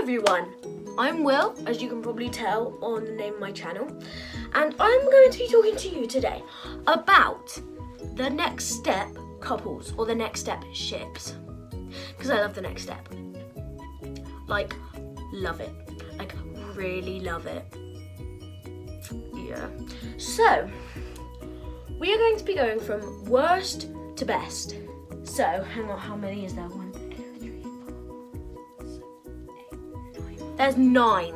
everyone, I'm Will, as you can probably tell on the name of my channel, and I'm going to be talking to you today about the next step couples or the next step ships, because I love the next step. Like, love it. Like, really love it. Yeah. So, we are going to be going from worst to best. So, hang on, how many is there? 1, 2, 3, 4, 6, 8, 9. There's 9.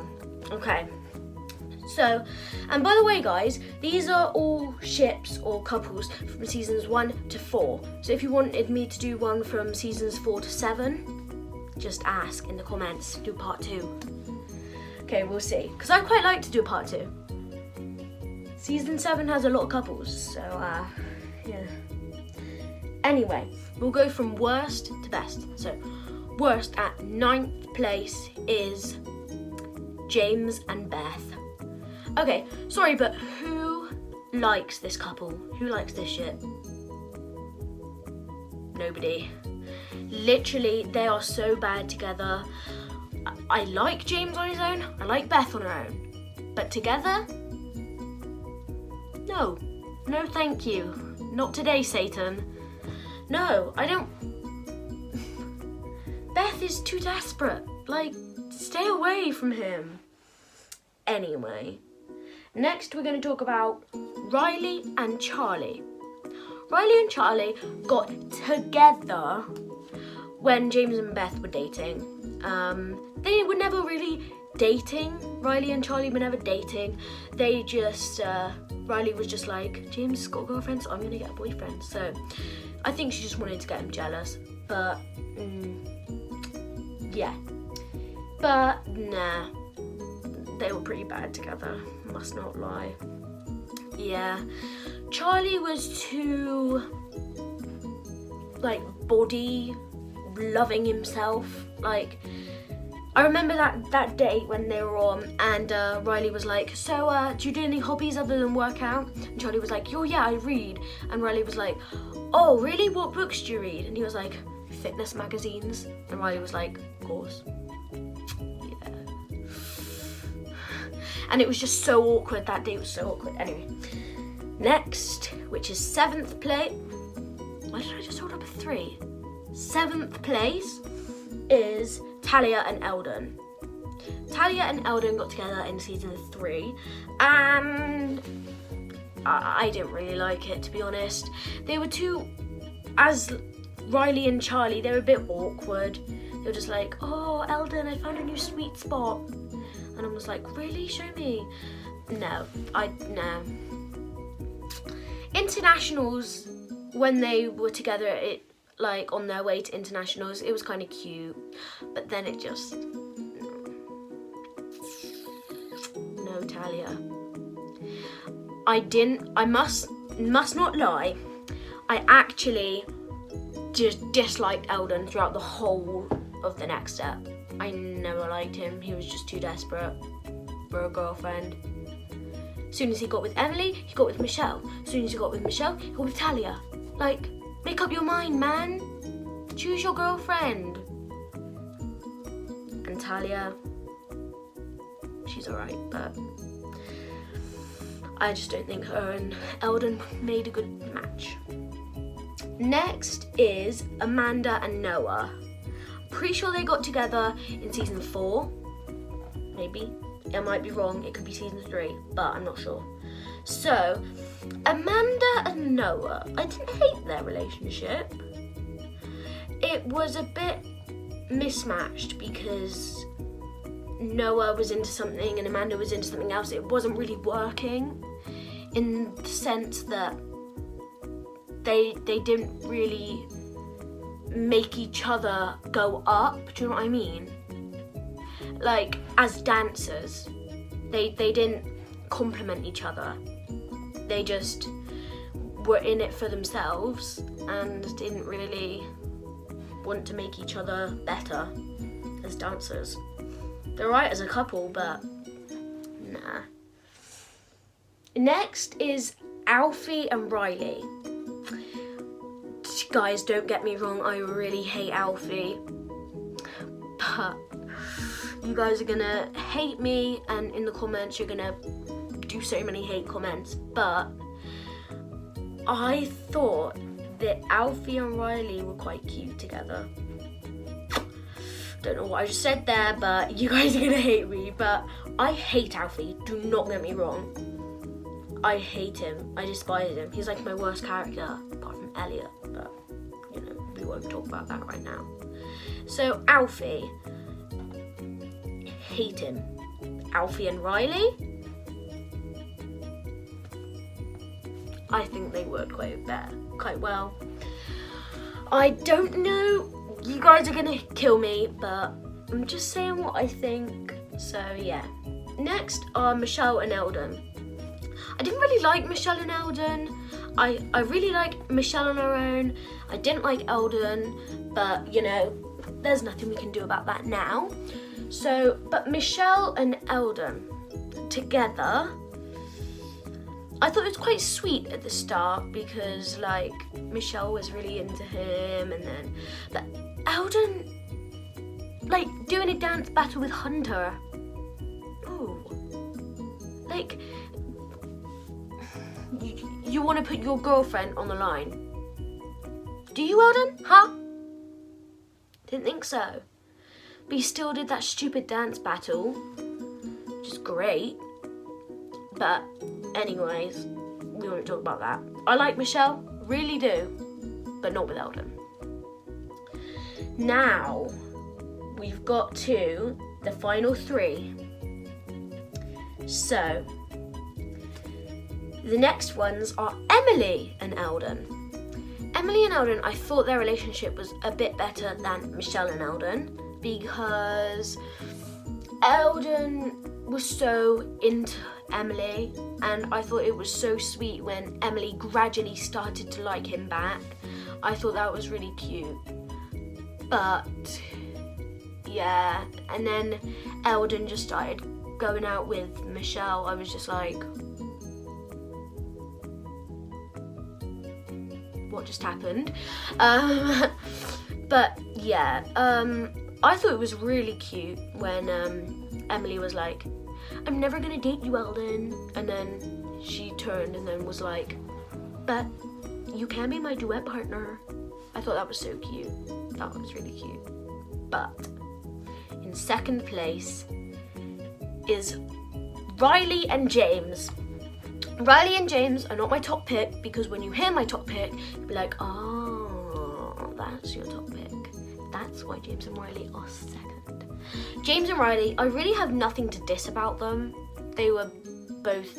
Okay. So, and by the way, guys, these are all ships or couples from seasons 1 to 4. So if you wanted me to do one from seasons 4 to 7, just ask in the comments, do part 2. Okay, we'll see. Because I quite like to do part 2. Season 7 has a lot of couples, so yeah. Anyway, we'll go from worst to best. So, worst at 9th place is James and Beth. Okay, sorry, but who likes this couple? Who likes this shit? Nobody. Literally, they are so bad together. I like James on his own, I like Beth on her own. But together? No. No thank you. Not today, Satan. No, I don't... Beth is too desperate. Like, stay away from him. Anyway. Next, we're going to talk about Riley and Charlie. Riley and Charlie got together when James and Beth were dating. They were never really dating. Riley and Charlie were never dating. They just, Riley was just like, James has got a girlfriend, so I'm going to get a boyfriend. So I think she just wanted to get him jealous. But, yeah. But, nah. They were pretty bad together, must not lie. Yeah. Charlie was too, like, body loving himself. Like, I remember that date when they were on and Riley was like, so do you do any hobbies other than work out? And Charlie was like, oh yeah, I read. And Riley was like, oh really, what books do you read? And he was like, fitness magazines. And Riley was like, of course. And it was just so awkward. That day was so awkward. Anyway, next, which is 7th place. Why did I just hold up a 3? 7th place is Talia and Eldon. Talia and Eldon got together in season 3, and I didn't really like it, to be honest. They were too, as Riley and Charlie, they were a bit awkward. They were just like, oh, Eldon, I found a new sweet spot. And I was like, really? Show me. No. Internationals, when they were together, it like on their way to internationals, it was kind of cute. But then it just, no, Talia. I must not lie, I actually just disliked Eldon throughout the whole of the next step. I never liked him. He was just too desperate for a girlfriend. As soon as he got with Emily, he got with Michelle. As soon as he got with Michelle, he got with Talia. Like, make up your mind, man. Choose your girlfriend. And Talia, she's alright, but I just don't think her and Eldon made a good match. Next is Amanda and Noah. Pretty sure they got together in season 4, maybe. I might be wrong, it could be season 3, but I'm not sure. So, Amanda and Noah, I didn't hate their relationship. It was a bit mismatched because Noah was into something and Amanda was into something else. It wasn't really working in the sense that they didn't really make each other go up, do you know what I mean? Like, as dancers, they didn't complement each other. They just were in it for themselves and didn't really want to make each other better as dancers. They're right as a couple, but nah. Next is Alfie and Riley. Guys, don't get me wrong, I really hate Alfie, but you guys are gonna hate me, and in the comments you're gonna do so many hate comments, but I thought that Alfie and Riley were quite cute together. Don't know what I just said there, but you guys are gonna hate me, but I hate Alfie, do not get me wrong. I hate him, I despise him. He's like my worst character, apart from Elliot, but you know, we won't talk about that right now. So Alfie, hate him. Alfie and Riley, I think they worked quite well. I don't know, you guys are gonna kill me, but I'm just saying what I think. So yeah. Next are Michelle and Eldon. I didn't really like Michelle and Eldon. I really like Michelle on her own. I didn't like Eldon, but you know, there's nothing we can do about that now. So, but Michelle and Eldon together, I thought it was quite sweet at the start because like Michelle was really into him, and then but Eldon like doing a dance battle with Hunter. Ooh. Like you want to put your girlfriend on the line. Do you, Eldon? Huh? Didn't think so. But he still did that stupid dance battle, which is great. But anyways, we won't talk about that. I like Michelle, really do, but not with Eldon. Now, we've got to the final three. So, the next ones are Emily and Eldon. Emily and Eldon, I thought their relationship was a bit better than Michelle and Eldon because Eldon was so into Emily, and I thought it was so sweet when Emily gradually started to like him back. I thought that was really cute. But yeah, and then Eldon just started going out with Michelle. I was just like, what just happened? But yeah, I thought it was really cute when Emily was like, I'm never gonna date you, Eldon, and then she turned and then was like, but you can be my duet partner. I thought that was so cute. That was really cute. But in second place is Riley and James. Riley and James are not my top pick because when you hear my top pick, you'll be like, oh, that's your top pick. That's why James and Riley are second. James and Riley, I really have nothing to diss about them. They were both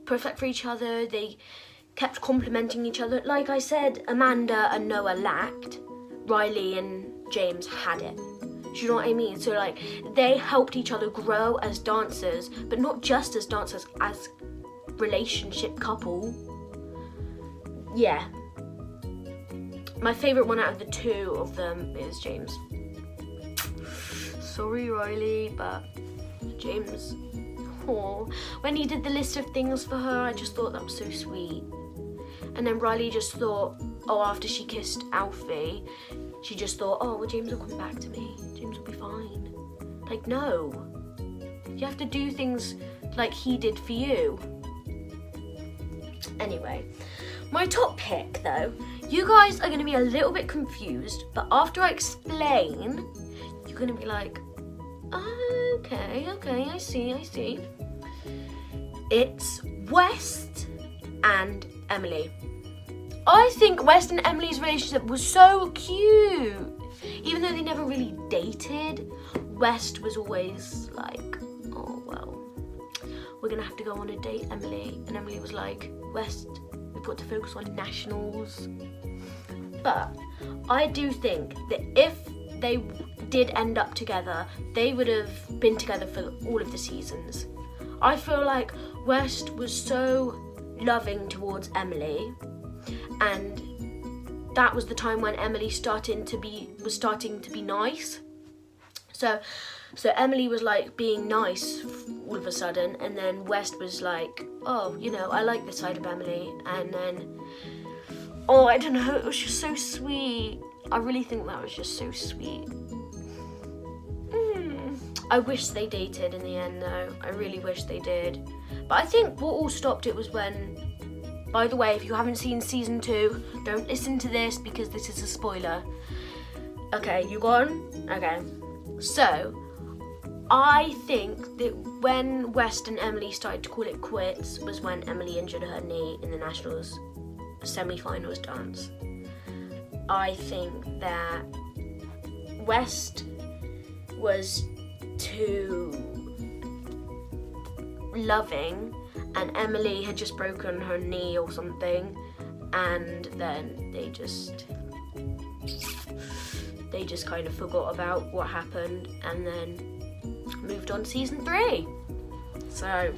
perfect for each other. They kept complimenting each other. Like I said, Amanda and Noah lacked. Riley and James had it. Do you know what I mean? So like, they helped each other grow as dancers, but not just as dancers, as relationship couple. Yeah. My favourite one out of the two of them is James. Sorry, Riley, but James, oh, when he did the list of things for her, I just thought that was so sweet. And then Riley just thought, oh, after she kissed Alfie, she just thought, oh, well, James will come back to me. James will be fine. Like, no. You have to do things like he did for you. Anyway, my top pick, though, you guys are going to be a little bit confused, but after I explain, you're going to be like, oh, okay, I see. It's West and Emily. I think West and Emily's relationship was so cute. Even though they never really dated, West was always like, oh, well, we're going to have to go on a date, Emily. And Emily was like, West, we've got to focus on nationals. But I do think that if they did end up together, they would have been together for all of the seasons. I feel like West was so loving towards Emily, and that was the time when Emily was starting to be nice. So Emily was like being nice all of a sudden, and then West was like, oh, you know, I like this side of Emily, and then, oh, I don't know, it was just so sweet. I really think that was just so sweet. I wish they dated in the end though. I really wish they did. But I think what all stopped it was when, by the way, if you haven't seen season 2, don't listen to this because this is a spoiler. Okay, you gone? Okay. So, I think that when West and Emily started to call it quits was when Emily injured her knee in the Nationals semi-finals dance. I think that West was too loving and Emily had just broken her knee or something, and then they just kind of forgot about what happened and then moved on to season 3. So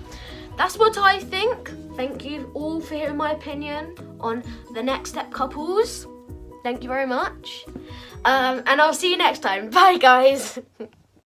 that's what I think. Thank you all for hearing my opinion on the Next Step couples. Thank you very much. And I'll see you next time. Bye guys.